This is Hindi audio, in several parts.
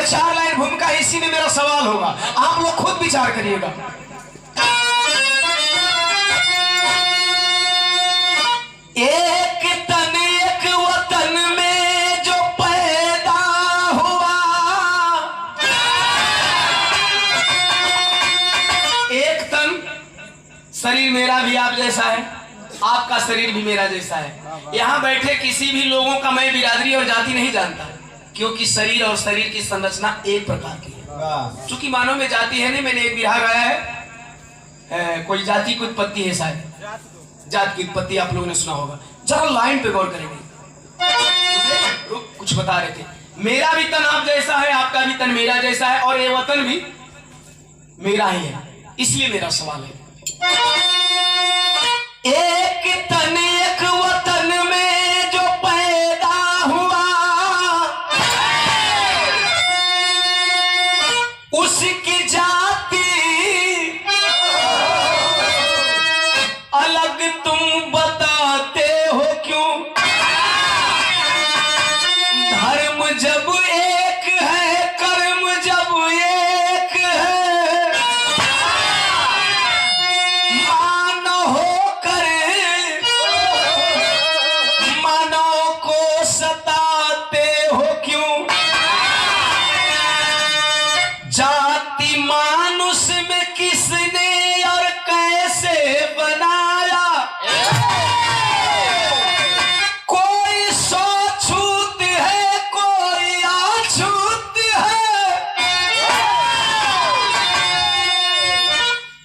ये 4 लाइन भूमिका, इसी में मेरा सवाल होगा, आप लोग खुद विचार करिएगा। एक तन एक वतन में जो पैदा हुआ, एक तन, शरीर मेरा भी आप जैसा है, आपका शरीर भी मेरा जैसा है। यहाँ बैठे किसी भी लोगों का मैं बिरादरी और जाति नहीं जानता, क्योंकि शरीर और शरीर की संरचना एक प्रकार की है। चूंकि मानव में जाति है नहीं, मैंने एक बिरहा गाया है, कोई जाति की उत्पत्ति है, शायद जात की उत्पत्ति आप लोगों ने सुना होगा। जरा लाइन पे गौर करेंगे, कुछ बता रहे थे। मेरा भी तन आप जैसा है, आपका भी तन मेरा जैसा है, और ये वतन भी मेरा ही है, इसलिए मेरा सवाल है। एक तन एक वतन में जो पैदा हुआ, उसकी जाति अलग तुम बताते हो क्यों? धर्म जब एक है, कर्म जब एक है, मान होकर मानव को सताते हो क्यों? जाति मानुष में किसने और कैसे बनाया? कोई सोछूत है, कोई अछूत है,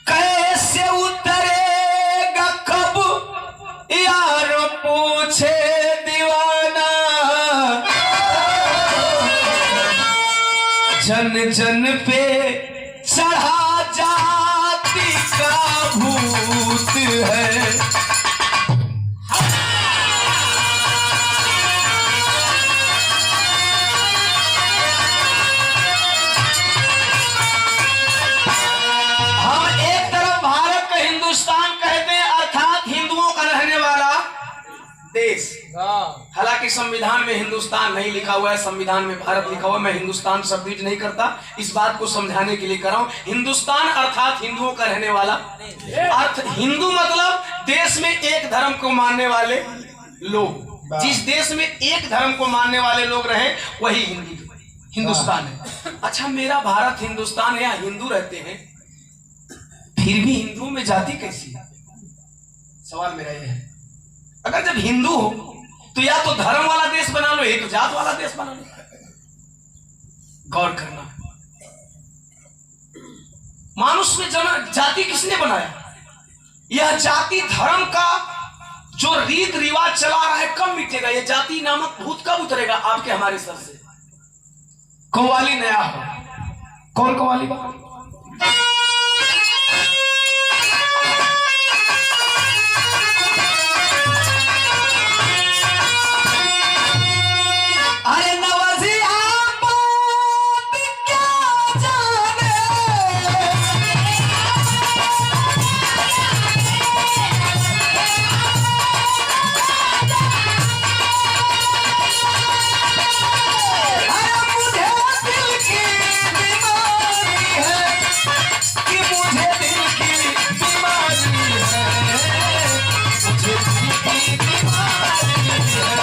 कैसे उतरेगा कब यार पूछे दीवाना? जन जन पे चढ़ा जाति का भूत है। हम एक तरफ भारत को हिंदुस्तान कहते हैं, अर्थात हिंदुओं का रहने वाला देश। हालांकि संविधान में हिंदुस्तान नहीं लिखा हुआ है, संविधान में भारत लिखा हुआ है। मैं हिंदुस्तान शब्द यूज नहीं करता, इस बात को समझाने के लिए कर रहा हूं। हिंदुस्तान अर्थात हिंदुओं का रहने वाला अर्थ। हिंदू मतलब देश में एक धर्म को मानने वाले लोग। जिस देश में एक धर्म को मानने वाले लोग रहे वही हिंदुस्तान है। अच्छा, मेरा भारत हिंदुस्तान है, यहाँ हिंदू रहते हैं, फिर भी हिंदुओं में जाति कैसी है? सवाल मेरा यह है। अगर जब हिंदू हो तो या तो धर्म वाला देश बना लो, एक तो जात वाला देश बना लो। गौर करना, मानुष में जाति किसने बनाया? यह जाति धर्म का जो रीत रिवाज चला रहा है कब मिटेगा? यह जाति नामक भूत कब उतरेगा आपके हमारे सर से? कव्वाली नया हो। कौन कव्वाली बा? अरे नवाजिया बात क्या जाने, अरे मुझे दिल की बीमारी है, कि मुझे दिल की बीमारी है, मुझे दिल की बीमारी है।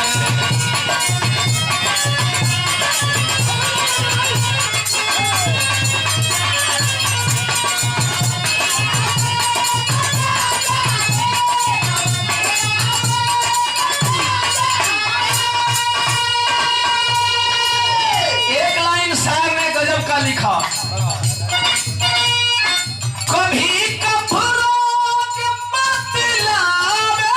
एक लाइन शायर ने गजब का लिखा, कभी कफरों के बदलावे,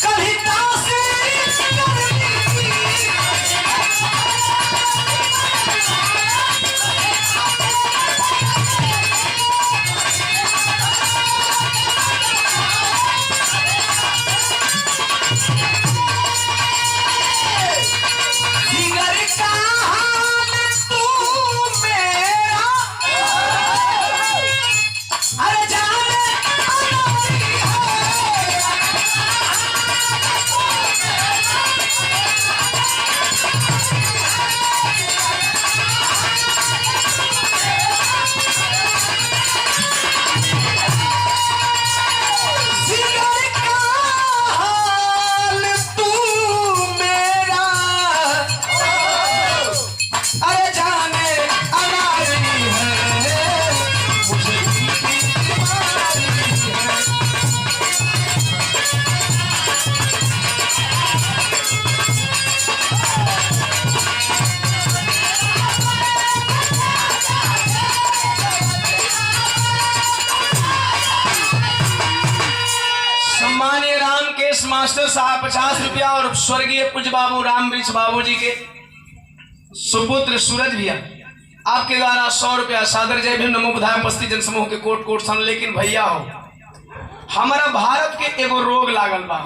कभी तासीर करनी, जिगर का मास्टर साहब 50 रुपया और स्वर्गीय पूज्य बाबू रामवृक्ष बाबू जी के सुपुत्र सूरज भैया आपके द्वारा 100 रुपया सादर जय भीम नमो बुधाय उपस्थित जनसमूह के कोट कोट सन। लेकिन भैया हो हमारा भारत के एगो रोग लागल बा,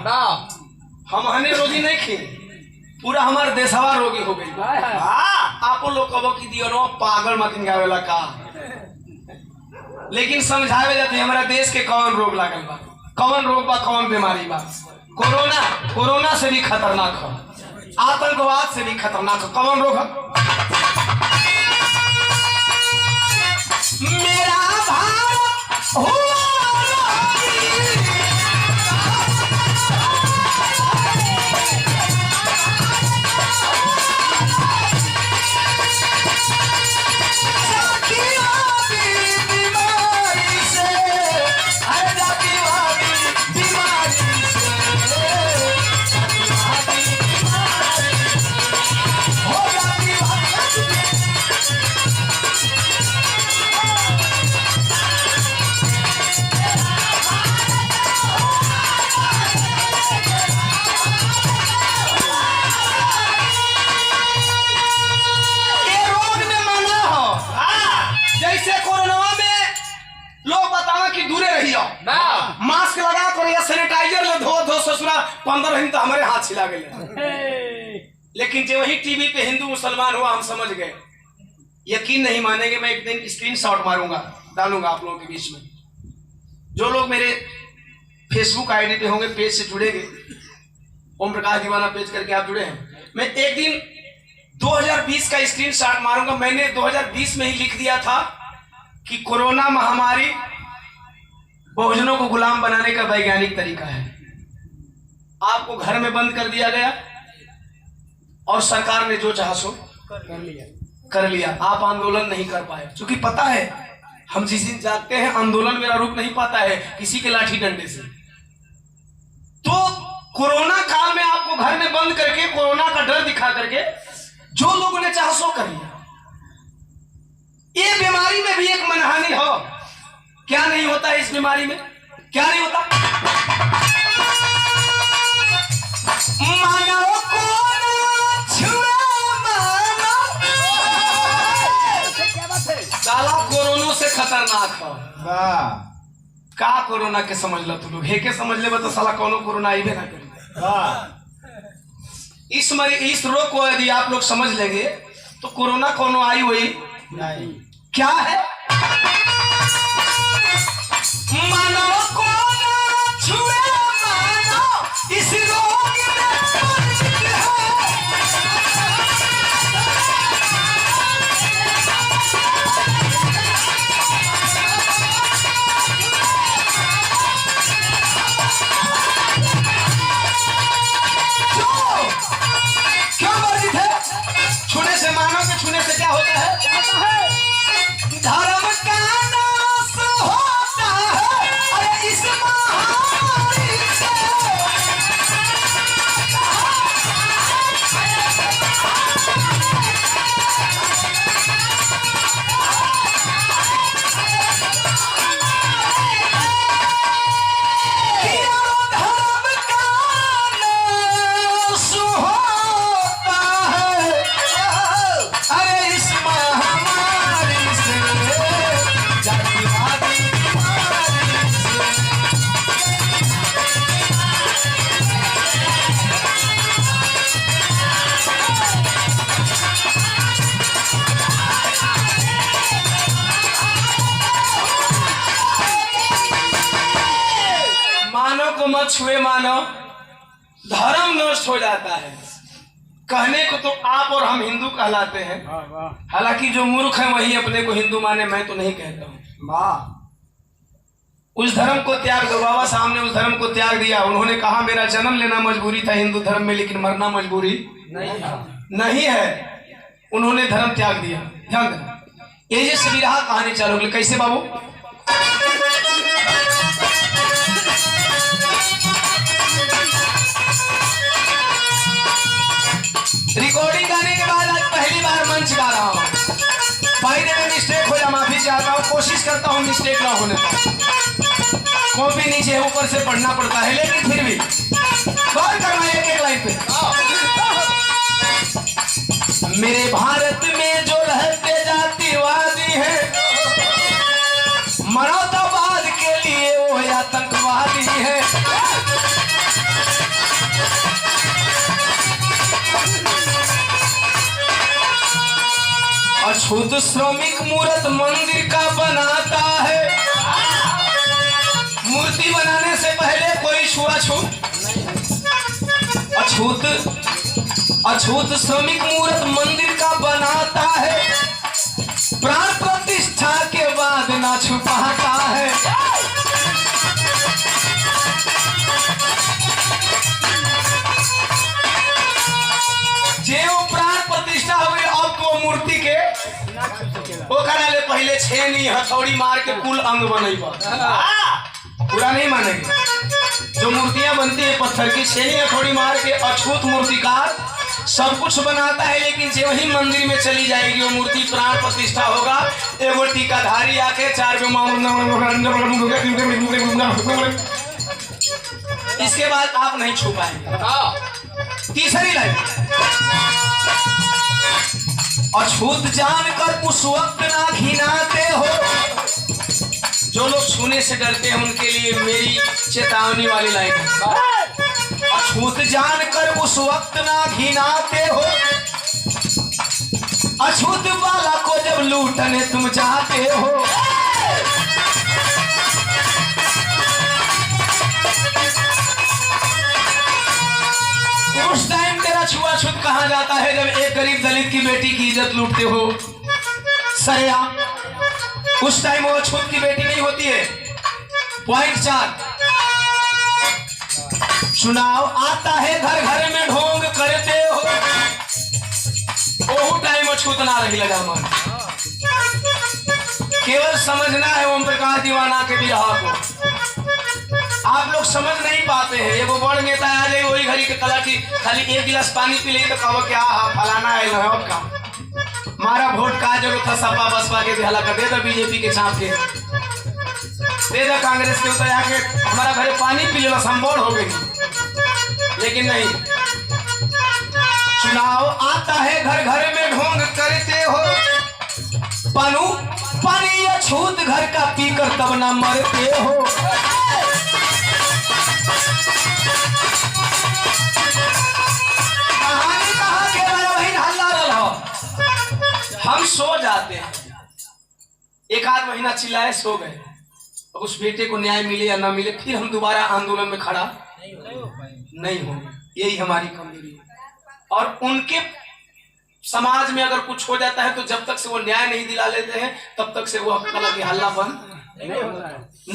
हम हने रोगी नहीं खे, पूरा हमारे देशवा रोगी हो गई। आप लोग कहो कि दियो पागल मत गावेला का, लेकिन समझावे जाते हमारा देश के कौन रोग लागल बा, कौन रोग बा, कौन बीमारी बा। कोरोना से भी खतरनाक हो, आतंकवाद से भी खतरनाक हो। कौन रोग है? मेरा भारत हुआ मास्क लगा कर या सैनिटाइजर ले धो ससुरा 15 दिन तो हमारे हाथ छिला गए। लेकिन जब वही टीवी पे हिंदू मुसलमान हुआ हम समझ गए। यकीन नहीं मानेंगे, मैं एक दिन स्क्रीनशॉट मारूंगा डालूंगा आप लोगों के बीच में। जो लोग मेरे फेसबुक आईडी पे होंगे, पेज से जुड़ेंगे, ओम प्रकाश दीवाना पेज करके आप जुड़े हैं, मैं एक दिन 2020 का स्क्रीनशॉट मारूंगा। मैंने 2020 में ही लिख दिया था कि कोरोना महामारी बहुजनों को गुलाम बनाने का वैज्ञानिक तरीका है। आपको घर में बंद कर दिया गया और सरकार ने जो चाहा सो कर लिया। आप आंदोलन नहीं कर पाए, क्योंकि पता है हम जिस दिन जागते हैं आंदोलन मेरा रुक नहीं पाता है किसी के लाठी डंडे से। तो कोरोना काल में आपको घर में बंद करके कोरोना का डर दिखा करके जो लोगों ने चाहा सो कर लिया। ये बीमारी में भी एक मनहानि हो। क्या नहीं होता है इस बीमारी में? क्या नहीं होता? मानो को छुए मानो, साला कोरोना से खतरनाक हो। का कोरोना के समझ लो तू लोग, हे के समझ ले तो साला कोनो कोरोना आई भी ना करेगा। इस रोग को यदि आप लोग समझ लेंगे तो कोरोना कोनो आई हुई नहीं। क्या है? मानो को छुए मानो, इस रोग क्यों वर्जित है? छूने से मानो के छूने से क्या होता है? धर्म का नाश होता है। अरे इस महामारी से मत छुए मानो, धर्म नष्ट हो जाता है। कहने को तो आप और हम हिंदू कहलाते हैं, हालांकि जो मूर्ख है वही अपने को हिंदू माने। मैं तो नहीं कहता हूँ। उस धर्म को त्याग दो। बाबा साहब ने उस धर्म को त्याग दिया। उन्होंने कहा मेरा जन्म लेना मजबूरी था हिंदू धर्म में, लेकिन मरना मजबूरी नहीं है। उन्होंने धर्म त्याग दिया। ध्यान देना, ये सविरहा कहानी चालू। कैसे बाबू? रिकॉर्डिंग गाने के बाद आज पहली बार मंच गा रहा हूँ। भाई में मिस्टेक हो या माफी चाहता हूँ, कोशिश करता हूँ मिस्टेक ना होने। कॉपी नीचे ऊपर से पढ़ना पड़ता है, लेकिन फिर भी गौर करना एक लाइन पे। मेरे भारत में जो रहते जातिवादी है, मानवतावाद के लिए वो आतंकवादी है। अछूत श्रमिक मूर्त मंदिर का बनाता है। मूर्ति बनाने से पहले कोई छुआछूत। अछूत श्रमिक मूर्त मंदिर का बनाता है। प्राण प्रतिष्ठा के बाद ना छुपाता है। जो प्राण प्रतिष्ठा हुई अब तो मूर्ति के वो ले पहले छेनी हथौड़ी मार के कुल अंग बनेगा। पूरा नहीं मानेंगे। जो मूर्तियां बनती है पत्थर की, छेनी हथौड़ी मार के अछूत मूर्तिकार सब कुछ बनाता है, लेकिन जो ही मंदिर में चली जाएगी वो मूर्ति प्राण प्रतिष्ठा होगा। एगो टीकाधारी आके 4 इसके बाद आप नहीं छू पाएंगे। तीसरी लाइन, अछूत जानकर उस वक्त ना घिनाते हो। जो लोग छूने से डरते हैं उनके लिए मेरी चेतावनी वाली लाइन है। अछूत जानकर उस वक्त ना घिनाते हो। अछूत वाला को जब लूटने तुम चाहते हो। उस टाइम तेरा छुआछूत कहा जाता है जब एक गरीब दलित की बेटी की इज्जत लूटते हो सरेआम। उस टाइम वो अछूत की बेटी नहीं होती है। पॉइंट 4, चुनाव आता है घर घर में ढोंग करते हो। वो टाइम अछूत ना रही लगा मन। केवल समझना है ओम प्रकाश दीवाना के बिरहा को। आप लोग समझ नहीं पाते हैं। ये वो बड़ नेता आ जाए वही घड़ी के तलाटी खाली एक गिलास पानी पी ले तो कहो क्या फलाना है अब का मारा वोट का जरूरत था। सपा बसपा के हला कर दे दो, बीजेपी के चाप के दे दो, कांग्रेस के उतर आके हमारा घरे पानी पी ले संबोध हो गई। लेकिन नहीं, चुनाव आता है घर घर में ढोंग करते हो। पानी अछूत घर का पीकर तब ना मरते हो। कहानी कहा के वही हल्ला रहा। हम सो जाते हैं, एक आध महीना चिल्लाए सो गए, उस बेटे को न्याय मिले या ना मिले फिर हम दोबारा आंदोलन में खड़ा नहीं होंगे। यही हमारी कमजोरी है। और उनके समाज में अगर कुछ हो जाता है तो जब तक से वो न्याय नहीं दिला लेते हैं तब तक से वो कला की हल्ला बंद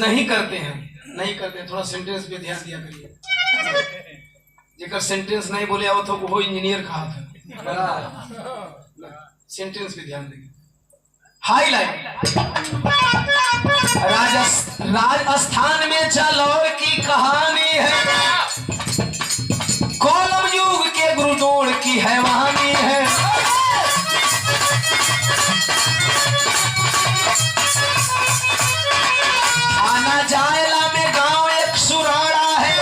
नहीं करते हैं। थोड़ा सेंटेंस पे ध्यान दिया करिए। जेकर सेंटेंस नहीं बोले आओ तो वो इंजीनियर कहा था। सेंटेंस पे ध्यान देंगे। हाईलाइट, राजस्थान में जालौर की कहानी है। कौलम युग के गुरुदोड़ की हैवानी है। थाना जायला में गांव एक सुराड़ा है।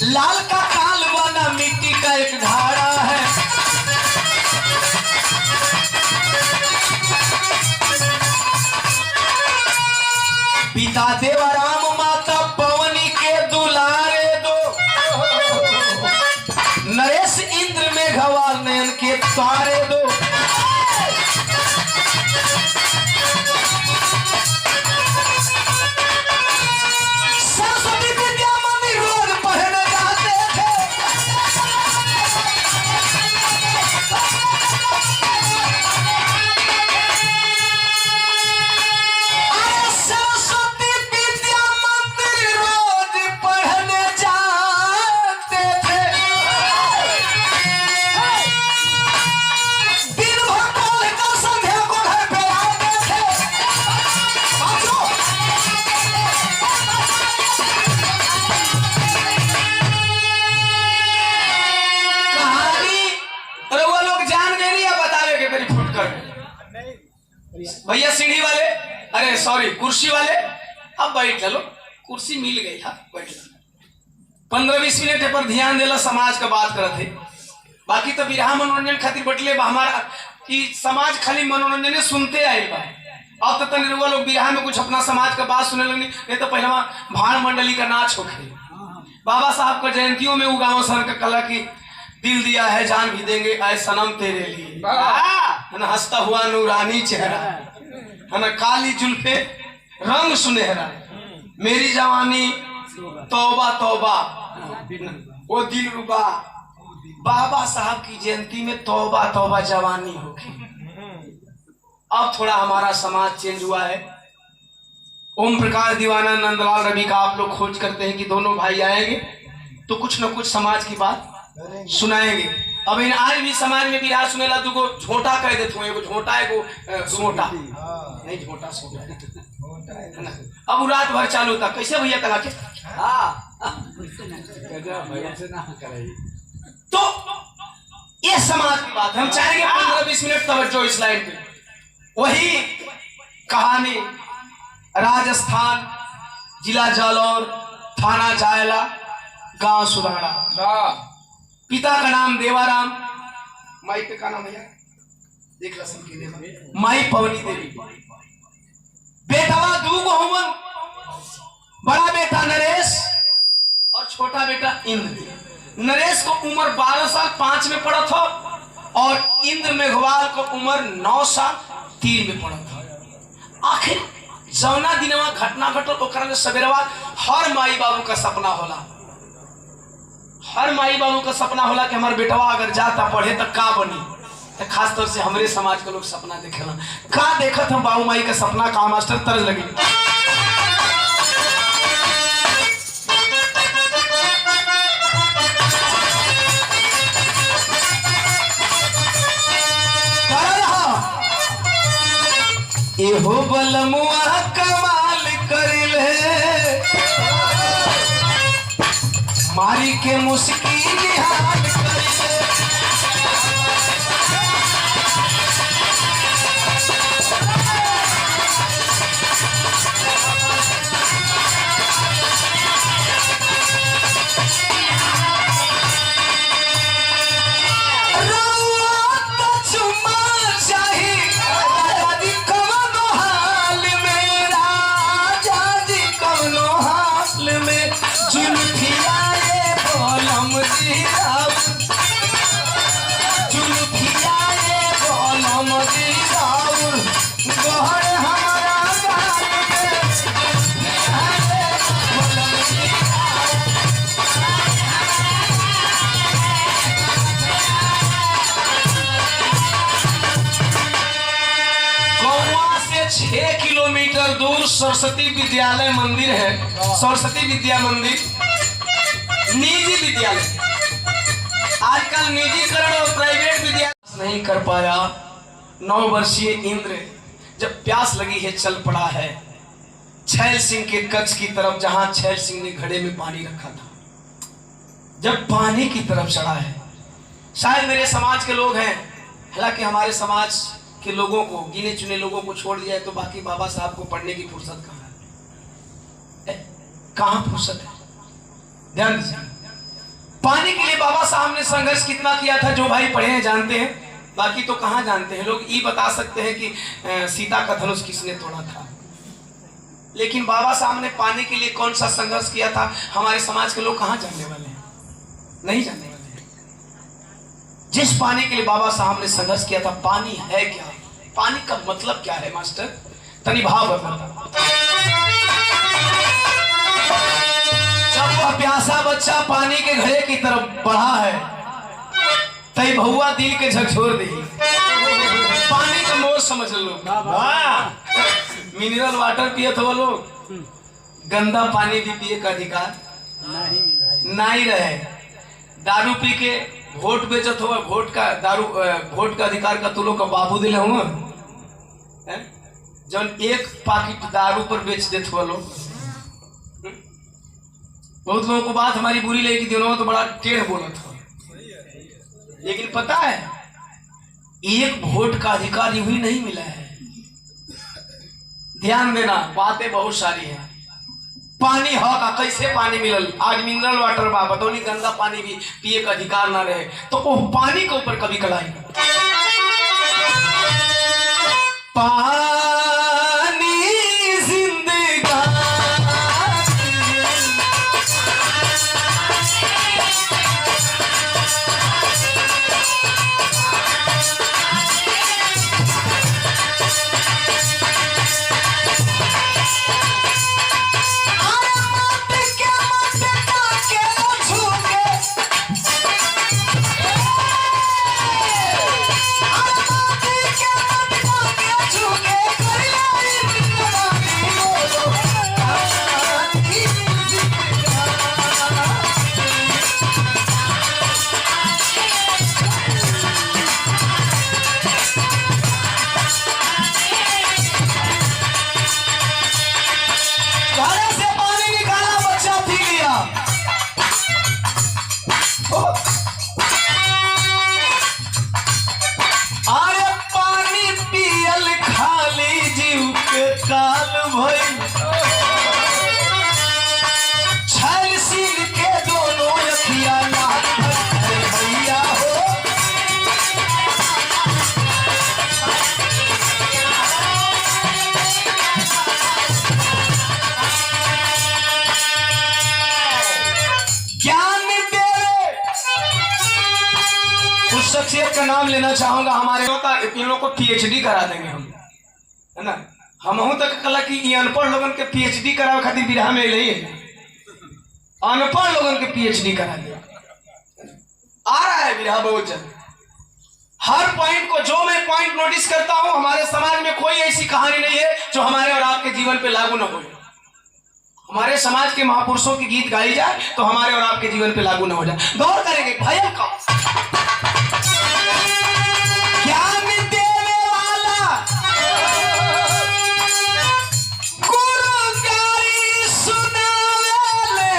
लाल का काल बना मिट्टी का एक ढाड़ा है। पिता देवराम माता पवनी के दुलारे दो। नरेश इंद्र में घवाल नयन के तारे दो। सरस्वती विद्या मंदिर रोज पढ़ने जाते थे। सरस्वती विद्या मंदिर रोज पढ़ने जाते थे। दिन भर टहल कर संध्या को घर पे आते थे। कहानी अरे वो लोग जान गए नहीं, बतावे के मेरी फुट कर भैया सीढ़ी वाले, अरे सॉरी कुर्सी वाले, अब बैठ चलो, कुर्सी मिल गई था, बैठ लो। 15-20 मिनट पर ध्यान देला समाज का बात करते। बाकी तो बिरहा मनोरंजन खातिर बटले बा हमारा कि समाज खाली मनोरंजन सुनते आए बा। अब तो तनिरुआ लोग बिरहा में कुछ अपना समाज का बात सुने लगनी, नहीं तो पहले भाड़ मंडली का नाच होखे। बाबा साहब का जयंतियों में उगाओ सर का कला की दिल दिया है जान भी देंगे आए सनम तेरे लिए, है ना हंसता हुआ नूरानी चेहरा, है ना काली जुल्फे रंग सुनहरा, मेरी जवानी तौबा तौबा वो दिल रुबा। बाबा साहब की जयंती में तौबा तौबा जवानी होगी। अब थोड़ा हमारा समाज चेंज हुआ है। ओम प्रकाश दीवाना नंदलाल रवि का आप लोग खोज करते हैं कि दोनों भाई आएंगे तो कुछ न कुछ समाज की बात सुनाएंगे। अब इन आज भी समाज में बिहार सुनेला तो को झोटा कह देते हो, एगो झोटा एगो सोटा नहीं, झोटा सोटा है ना। अब रात भर चालू था कैसे भैया कला के तो ये समाज की बात हम चाहेंगे 15-20 मिनट तवज्जो इस लाइन पे। वही कहानी राजस्थान, जिला जालौर, थाना जायला, गांव सुराड़ा। पिता का नाम देवाराम, माई पे का नाम भैया देख ला सबके माई पवनी देवी। बेटवा दूगो होमन, बड़ा बेटा नरेश और छोटा बेटा इंद्र। नरेश को उम्र 12 साल 5 में पड़ा था और इंद्र मेघवाल को उम्र 9 साल 3 में पड़ा था। आखिर जौना दिनवा घटना घटल ओकरा सवेरवा हर माई बाबू का सपना होला, हर माई बाबू का सपना होला कि हमारे बेटवा अगर जाता पढ़े तो का बनी। तो खास तौर से हमारे समाज के लोग सपना देखेला का देखत हम बाबू माई का सपना का मास्टर तरज लगी। एहो बलमुआ कमाल करिले मारी के मुश्किल हाल करिले। दूर सरस्वती विद्यालय मंदिर है, सरस्वती विद्या मंदिर निजी विद्यालय। आजकल निजीकरण और प्राइवेट विद्यालय नहीं कर पाया। 9 वर्षीय इंद्र जब प्यास लगी है चल पड़ा है छैल सिंह के कक्ष की तरफ जहां छैल सिंह ने घड़े में पानी रखा था। जब पानी की तरफ चढ़ा है, शायद मेरे समाज के लोग हैं, हालांकि हमारे समाज के लोगों को गिने चुने लोगों को छोड़ दिया है तो बाकी बाबा साहब को पढ़ने की फुर्सत कहाँ है? कहाँ फुर्सत है? ध्यान दीजिए। पानी के लिए बाबा साहब ने संघर्ष कितना किया था जो भाई पढ़े हैं जानते हैं, बाकी तो कहाँ जानते हैं। लोग ये बता सकते हैं कि सीता का धनुष किसने तोड़ा था, लेकिन बाबा साहब ने पानी के लिए कौन सा संघर्ष किया था हमारे समाज के लोग कहाँ जानने वाले हैं? नहीं जानने वाले। जिस पानी के लिए बाबा साहब ने संघर्ष किया था, पानी है क्या, पानी का मतलब क्या है मास्टर, तनी भाव बताता। जब वह प्यासा बच्चा पानी के घड़े की तरफ बढ़ा है तई भौआ दिल के झकझोर दी। पानी का मोह समझ लो, मिनरल वाटर पिए थे वो लोग, गंदा पानी भी पिए का अधिकार नहीं रहे। दारू पी के वोट बेचत हुआ, वोट का दारू वोट का अधिकार का तू लोग का बाबू दिले हुआ जब 1 पैकेट दारू पर बेच देते हुआ लोग। बहुत लोगों को बात हमारी बुरी लगी दिनों तो बड़ा टेढ़ बोला था, लेकिन पता है 1 वोट का अधिकार यूं ही नहीं मिला है। ध्यान देना, बातें बहुत सारी हैं। पानी ह का कैसे पानी मिलल? आज मिनरल वाटर बा, बतौनी गंदा पानी भी पिए का अधिकार ना रहे, तो वो पानी के ऊपर कभी कलाई पानी जिंदगानी। शख्सियत का नाम लेना चाहूंगा, हमारे इन लोगों को पीएचडी करा देंगे हम, है ना। हम तक कला कि अनपढ़ लोगन के पीएचडी करावे खातिर बिरहा में ले अनपढ़ लोगन के पीएचडी करा दिया। आ रहा है बिरहा बहुत जल्द। हर पॉइंट को जो मैं पॉइंट नोटिस करता हूं, हमारे समाज में कोई ऐसी कहानी नहीं है जो हमारे और आपके जीवन पे लागू न हो। हमारे समाज के महापुरुषों की गीत गाई जाए तो हमारे और आपके जीवन पे लागू न हो जाए। गौर करेंगे भैया का ज्ञान देने वाला गुरु गारी सुनावे,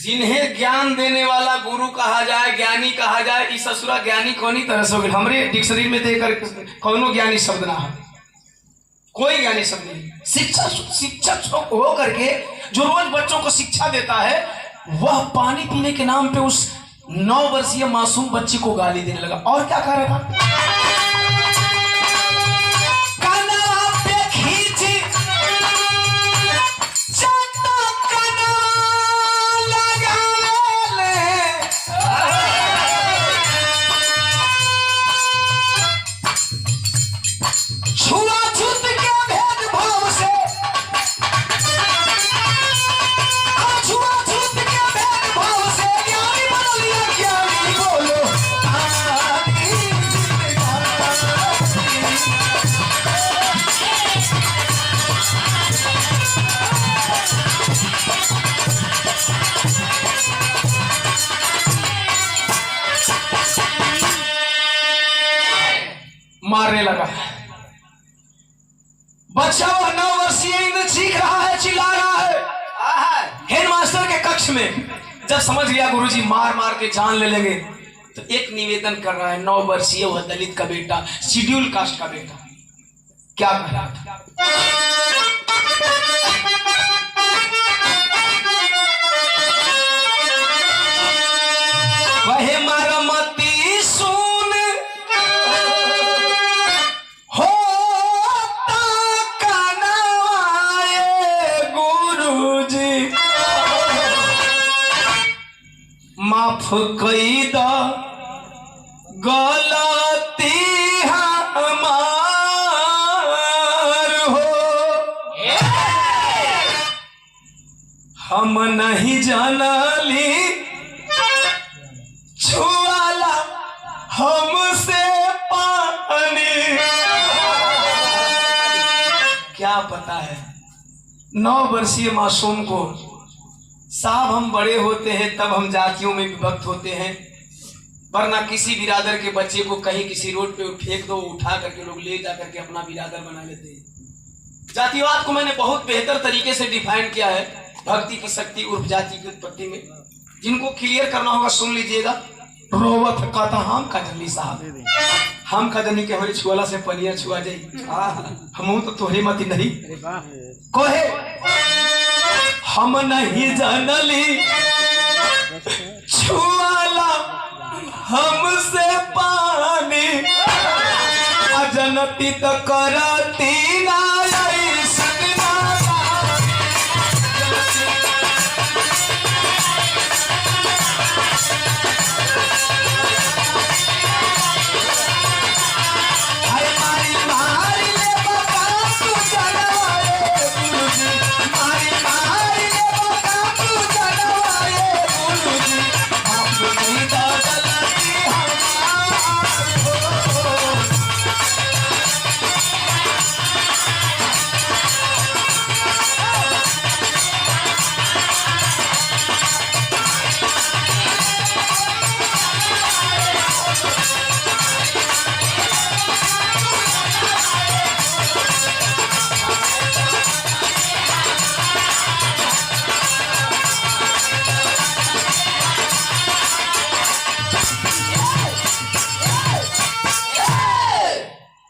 जिन्हें ज्ञान देने वाला गुरु कहा जाए, ज्ञानी कहा जाए, इस ससुरा ज्ञानी कौनी तरह से हो गया। हमारे डिक्शनरी में देकर कौनो ज्ञानी शब्द ना है, कोई ज्ञानी शब्द नहीं। शिक्षक हो करके जो रोज बच्चों को शिक्षा देता है, वह पानी पीने के नाम पे उस 9 वर्षीय मासूम बच्चे को गाली देने लगा। और क्या कह रहा था? मारने लगा। बच्चा वह 9 वर्षीय चीख रहा है, चिल्ला रहा है। हेडमास्टर के कक्ष में जब समझ गया गुरुजी मार मार के जान ले लेंगे, तो एक निवेदन कर रहा है। 9 वर्षीय वह दलित का बेटा, शेड्यूल कास्ट का बेटा, क्या कह रहा था? वह मरमती सुन होता कनाए गुरुजी, माफ कई द गलती हमार हो, हम नहीं जानली छुआला हमसे पानी। क्या पता है 9 वर्षीय मासूम को, साहब हम बड़े होते हैं तब हम जातियों में विभक्त होते हैं, वरना किसी बिरादर के बच्चे को कहीं किसी रोड पे फेंक दो, उठा करके लोग ले जा करके अपना बिरादर बना लेते हैं। जातिवाद को मैंने बहुत बेहतर तरीके से डिफाइन किया है भक्ति की शक्ति उर्फ जाति की उत्पत्ति में। जिनको क्लियर करना होगा सुन लीजिएगा। रोवत कथा हम का जल्दी साहब हम खजनी के हमारी छुआला से पनिया छुआ जाई। हम तो तोहरे मती नहीं कोहे हम नहीं जानली छुआला हमसे पानी अजनती तो करती ना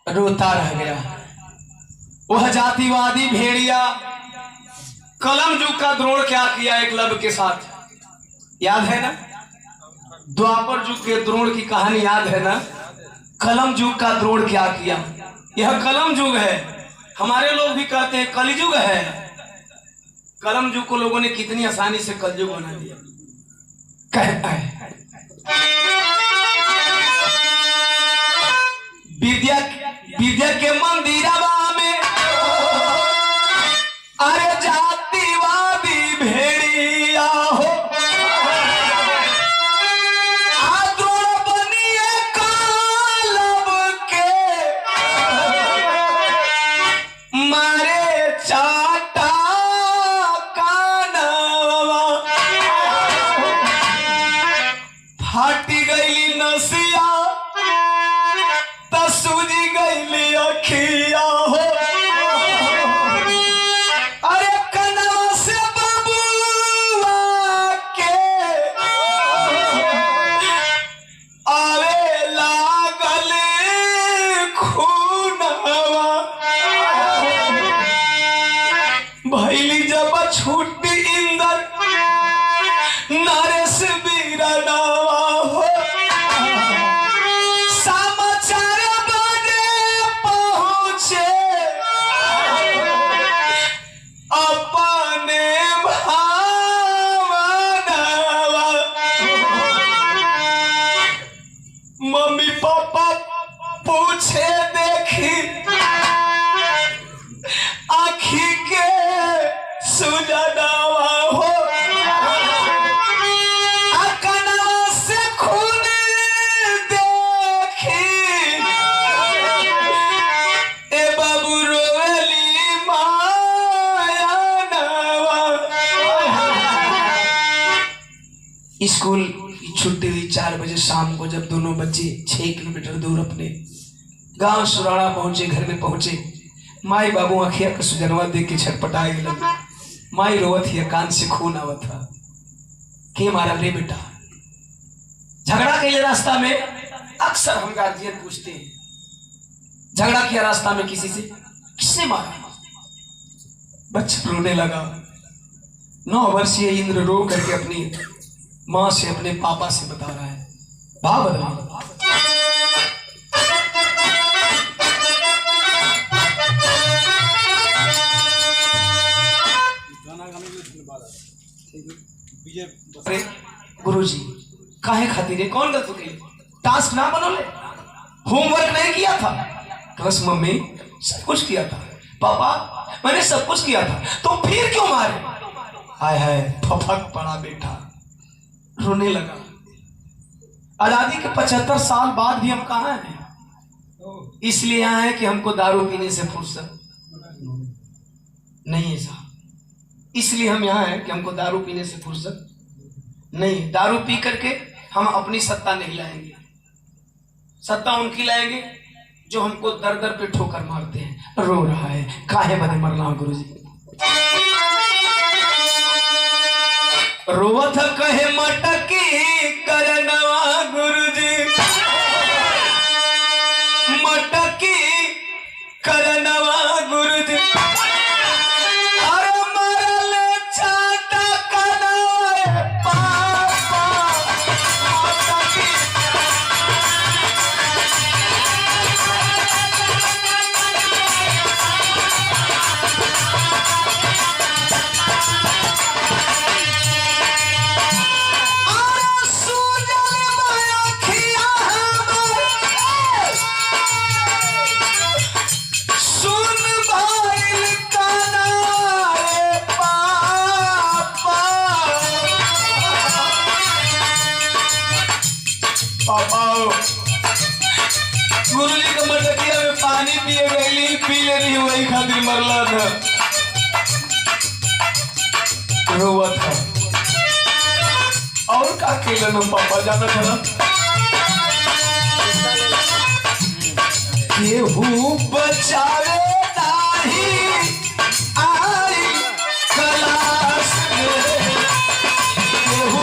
रोता रह गया। वह जातिवादी भेड़िया कलम युग का द्रोण क्या किया एकलव्य के साथ, याद है ना? द्वापर युग के द्रोण की कहानी याद है ना? कलम युग का द्रोण क्या किया? यह कलम युग है। हमारे लोग भी कहते हैं कलयुग है। कलम युग को लोगों ने कितनी आसानी से कलयुग बना दिया। कहता है विद्या के मंदिरवा में अरे जातिवादी भेड़िया हो आद्रोण बनिए कालब के मारे चाटा कानवा फाटी गई नसिया सूजी गई अखिया हो अरे कनवा से बबुआ के आवे लागल खूनवा भैली जब छूटी इंदर नरेश बीरनवा हो मम्मी पापा पूछे देखी आखी के सुजनावा हो अकनवा से खून देखी ए बाबू रोली माया नवा। स्कूल छुट्टी हुई 4 बजे शाम को, जब दोनों बच्चे 6 किलोमीटर दूर अपने गांव सुराड़ा पहुंचे, घर में पहुंचे, माई बाबू अखिया का सुजनवा देख के छटपटाए लगे। माई रोवत ही कान से खून आवत था। के मारा रे बेटा? झगड़ा के लिए रास्ता में अक्सर हम गार्जियन पूछते हैं, झगड़ा किया रास्ता में किसी से, किसने मारा? बच्चा रोने लगा। 9 वर्षीय इंद्र रो करके अपनी मां से अपने पापा से बता रहा है। भाव बदल गुरुजी काहे खातिर है? कौन गलत की? टास्क ना बनोले, होमवर्क नहीं किया था? बस मम्मी सब कुछ किया था। पापा मैंने सब कुछ किया था, तो फिर क्यों मारे? हाय हाय फफक पड़ा बेटा, रोने लगा। आजादी के 75 साल बाद भी हम कहाँ हैं? इसलिए यहाँ है कि हमको दारू पीने से फुर्सत नहीं है साहब। इसलिए हम यहाँ हैं कि हमको दारू पीने से फुर्सत नहीं। दारू पी करके हम अपनी सत्ता नहीं लाएंगे। सत्ता उनकी लाएंगे जो हमको दर दर पे ठोकर मारते हैं। रो रहा है, काहे बने मरना गुरुजी? रोवत कहे मटकी करनवा गुरुजी पापा गुरुजी का मटकिया में पानी पिए गई पी ले रही वही खातिर मरला था रोवा था और का केला न पापा जाना था केहू बचावे नाही आई कलाश में केहू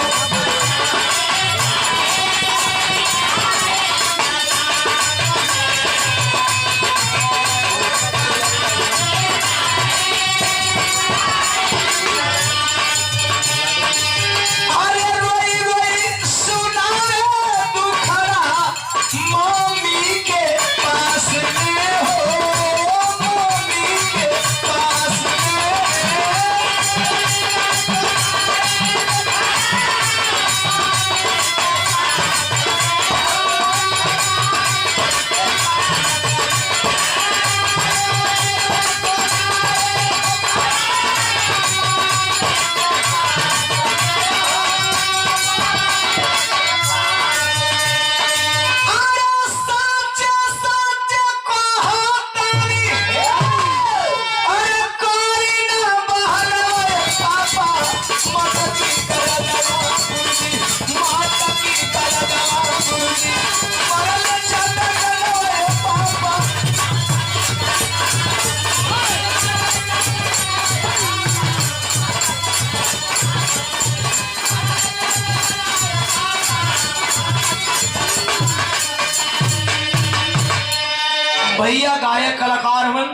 भैया गायक कलाकार हवन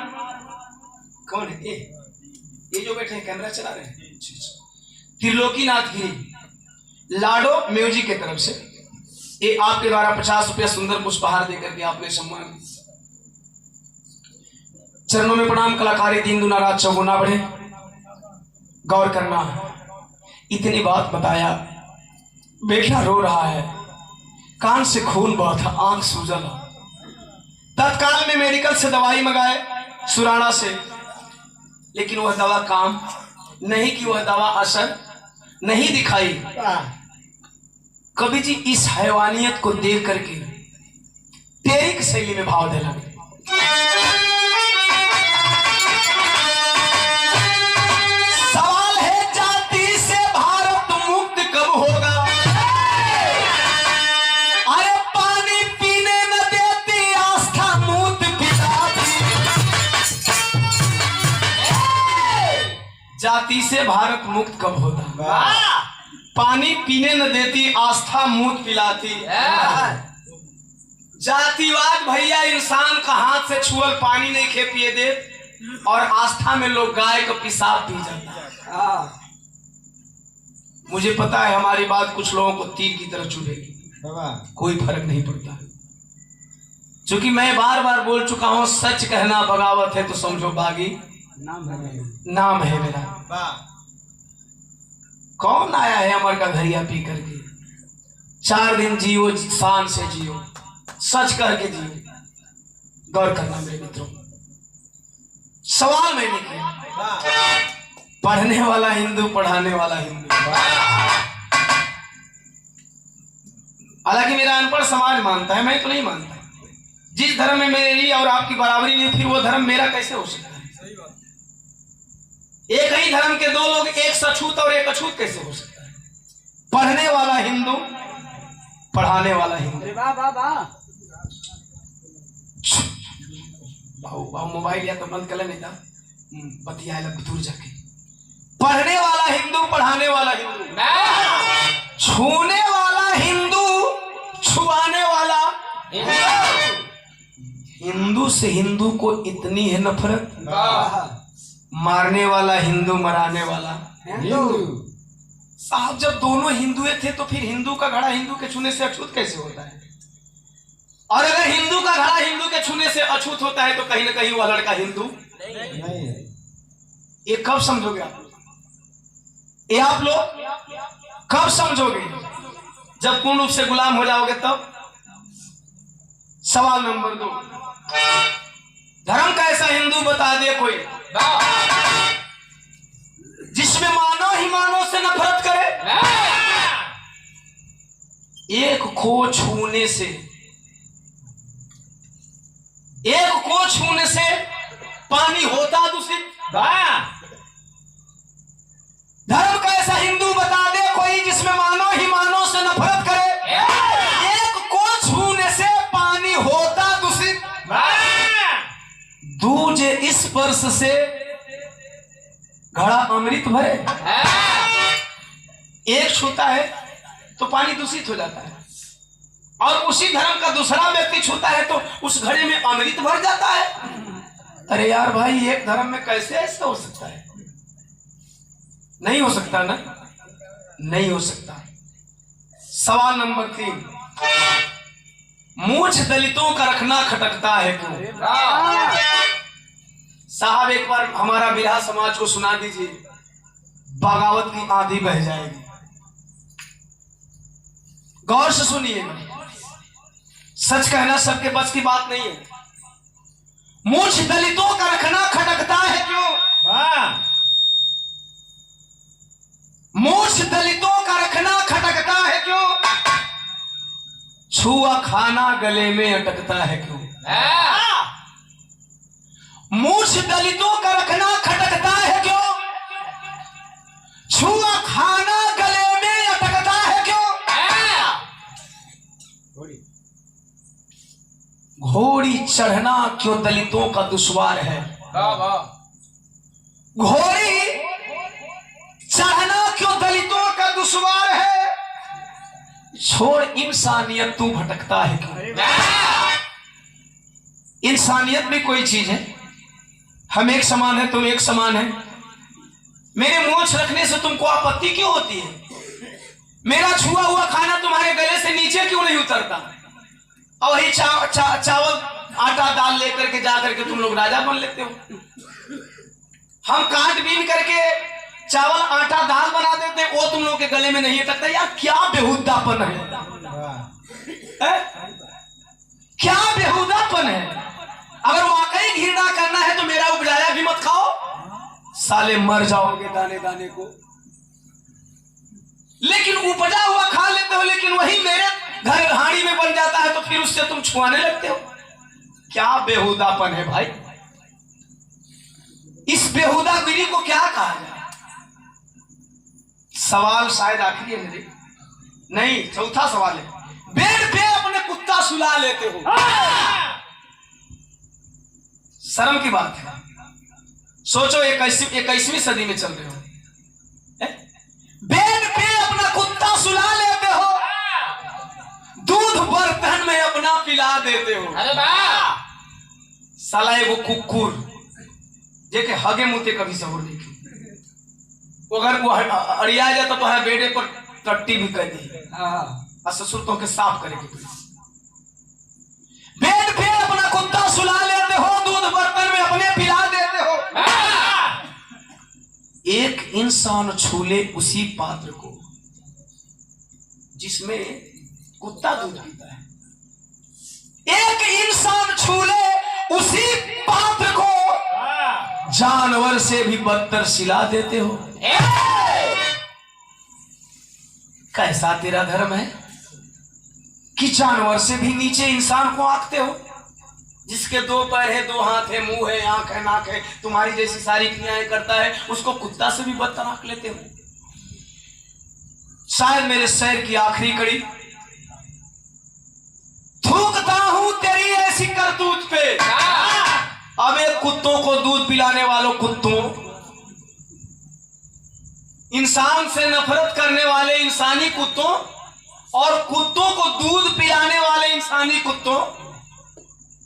कौन है ये जो बैठे हैं कैमरा चला रहे हैं त्रिलोकीनाथ गिरी लाडो म्यूजिक की तरफ से ये आपके द्वारा 50 रुपया सुंदर पुष्पहार देकर के आपने सम्मान चरणों में प्रणाम। कलाकारी दिन दुना रात चौगुना बढ़े। गौर करना इतनी बात बताया बेटा रो रहा है कान से खून बहा था आंख सूजल। तत्काल में मेडिकल से दवाई मंगाए सुराना से लेकिन वह दवा काम नहीं की वह दवा असर नहीं दिखाई। कवि जी इस हैवानियत को देख करके तेरी शैली में भाव दे लगे। सवाल है जाति से भारत मुक्त कब होगा। अरे पानी पीने न देती आस्था मूत पिलाती। जाति से भारत मुक्त कब होगा। पानी पीने न देती आस्था मूत पिलाती। जातिवाद भैया इंसान का हाथ से छुअल पानी नहीं खे पिए दे और आस्था में लोग गाय का पेशाब पी जाते हैं। मुझे पता है हमारी बात कुछ लोगों को तीर की तरह चुभेगी कोई फर्क नहीं पड़ता क्योंकि मैं बार बार बोल चुका हूं सच कहना बगावत है तो समझो बागी नाम है मेरा। कौन आया है अमर का घरिया पी करके 4 दिन जियो शान से जियो सच करके जियो। गौर करना मेरे मित्रों सवाल मैंने किया पढ़ने वाला हिंदू पढ़ाने वाला हिंदू। हालांकि मेरा अनपढ़ समाज मानता है मैं तो नहीं मानता। जिस धर्म में मेरी और आपकी बराबरी नहीं फिर वो धर्म मेरा कैसे हो सकता है। एक ही धर्म के 2 लोग एक सछूत और एक अछूत कैसे हो सकता है। पढ़ने वाला हिंदू पढ़ाने वाला हिंदू। बाबू मोबाइल या तो बंद कर नहीं था बतिया दूर जाके। पढ़ने वाला हिंदू पढ़ाने वाला हिंदू छूने वाला हिंदू छुआने वाला हिंदू से हिंदू को इतनी है नफरत मारने वाला हिंदू मराने वाला साहब। जब दोनों हिंदुए थे तो फिर हिंदू का घड़ा हिंदू के छूने से अछूत कैसे होता है। और अगर हिंदू का घड़ा हिंदू के छूने से अछूत होता है तो कहीं ना कहीं वह लड़का हिंदू नहीं। ये कब समझोगे आप लोग। ये आप लोग कब समझोगे जब पूर्ण रूप से गुलाम हो जाओगे तब। सवाल नंबर 2 धर्म का ऐसा हिंदू बता दे कोई जिसमें मानव ही मानव से नफरत करे। एक खो छूने से, एक खो छूने से पानी होता दूषित। धर्म का ऐसा हिंदू बता दे कोई जिसमें मानो ही मानो से नफरत करे। एक को छूने से पानी होता दूषित, दूजे स्पर्श से घड़ा अमृत भरे। एक छूता है तो पानी दूषित हो जाता है, और उसी धर्म का दूसरा व्यक्ति छूता है तो उस घड़े में अमृत भर जाता है। अरे यार भाई, एक धर्म में कैसे ऐसा हो सकता है? नहीं हो सकता ना, नहीं हो सकता। सवाल नंबर 3, मूछ दलितों का रखना खटकता है क्यों? साहब एक बार हमारा बिरहा समाज को सुना दीजिए, बगावत की आंधी बह जाएगी। गौर से सुनिए, सच कहना सबके बस की बात नहीं है। मूछ दलितों का रखना खटकता है क्यों? मूछ दलितों का रखना खटकता है क्यों? छुआ खाना गले में अटकता है क्यों? मूछ दलितों का रखना खटकता है क्यों? छुआ खाना गले में अटकता है क्यों? घोड़ी चढ़ना क्यों दलितों का दुश्वार है? घोड़ी चढ़ना क्यों दलितों का दुश्वार है? छोड़ इंसानियत तू भटकता है क्यों? इंसानियत भी कोई चीज है, हम एक समान है, तुम एक समान है। मेरे मूंछ रखने से तुमको आपत्ति क्यों होती है? मेरा छुआ हुआ खाना तुम्हारे गले से नीचे क्यों नहीं उतरता? और वही चावल आटा दाल लेकर के जा करके तुम लोग राजा बन लेते हो। हम काट बीन करके चावल आटा दाल बना देते हैं, वो तुम लोग के गले में नहीं अटकता। यार क्या बेहुदापन है? क्या बेहुदापन है? अगर वाकई घृणा करना है तो मेरा उपजाया भी मत खाओ, साले मर जाओगे दाने दाने को। लेकिन उपजा हुआ खा लेते हो, लेकिन वही मेरे घर हाड़ी में बन जाता है तो फिर उससे तुम छुआने लगते हो। क्या बेहुदापन है भाई? इस बेहुदागिरी को क्या कहा जाए? सवाल शायद आखिरी है मेरे, नहीं, चौथा सवाल है। बेड पे अपने कुत्ता सुला लेते हो, शर्म की बात है। सोचो 21वीं सदी में चल रहे हो, बेड पे अपना कुत्ता सुला लेते हो, दूध बर्तन में अपना पिला देते हो। अरे वाह, साला वो कुकुर जेके हगे मुते कभी सहूर देखे, अगर वो अड़िया जाता तो है बेड़े पर टट्टी भी कर दी और ससुर तो के साफ करेगी। बेड पे अपना कुत्ता सुला लेते हो, दूध बर्तन में अपने पिला देते हो। एक इंसान छूले उसी पात्र को जिसमें कुत्ता दूध पीता है, एक इंसान छूले उसी पात्र को जानवर से भी बदतर सिला देते हो। कैसा तेरा धर्म है कि जानवर से भी नीचे इंसान को आंकते हो? जिसके 2 पैर है, 2 हाथ है, मुंह है, आंख है, नाक है, तुम्हारी जैसी सारी क्रियाएं करता है, उसको कुत्ता से भी बदतर आंक लेते हो। शायद मेरे शहर की आखिरी कड़ी, थूकता हूं तेरी ऐसी करतूत पे। अबे कुत्तों को दूध पिलाने वालों कुत्तों, इंसान से नफरत करने वाले इंसानी कुत्तों और कुत्तों को दूध पिलाने वाले इंसानी कुत्तों,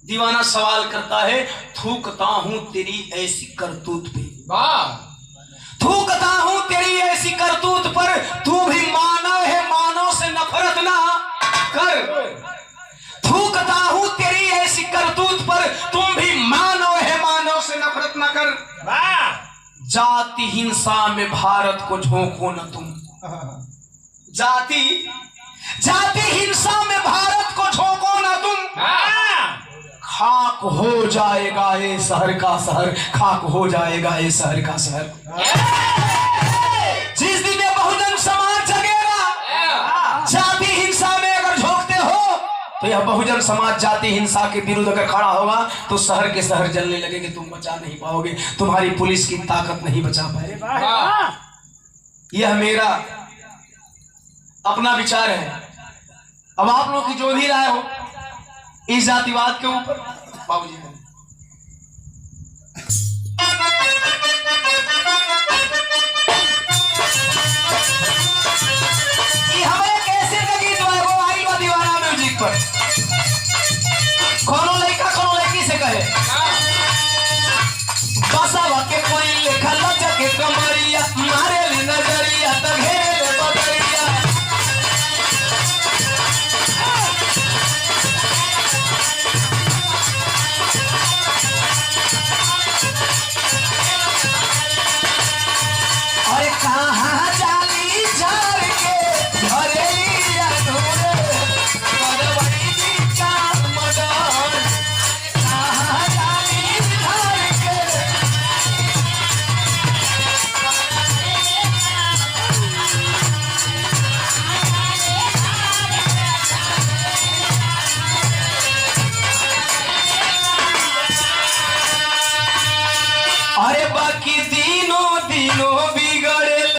दीवाना सवाल करता है, थूकता हूं तेरी ऐसी करतूत पे। थूकता हूं तेरी ऐसी करतूत पर, तू भी मानव है, मानव से नफरत ना कर। थूकता हूं तेरी ऐसी करतूत पर, तुम भी मानव है, मानव से नफरत ना कर। जाति हिंसा में भारत को झोंको न तुम। जाति हिंसा में भारत को झोंको न तुम। खाक हो जाएगा ये शहर का शहर, खाक हो जाएगा ये शहर का शहर। जिस दिन बहुजन समाज जगेगा, जाति हिंसा में तो यह बहुजन समाज जाति हिंसा के विरुद्ध अगर खड़ा होगा तो शहर के शहर जलने लगेंगे, तुम बचा नहीं पाओगे, तुम्हारी पुलिस की ताकत नहीं बचा पाएगी। यह मेरा अपना विचार है। अब आप लोग की जो भी राय हो इस जातिवाद के ऊपर, बाबूजी हमारे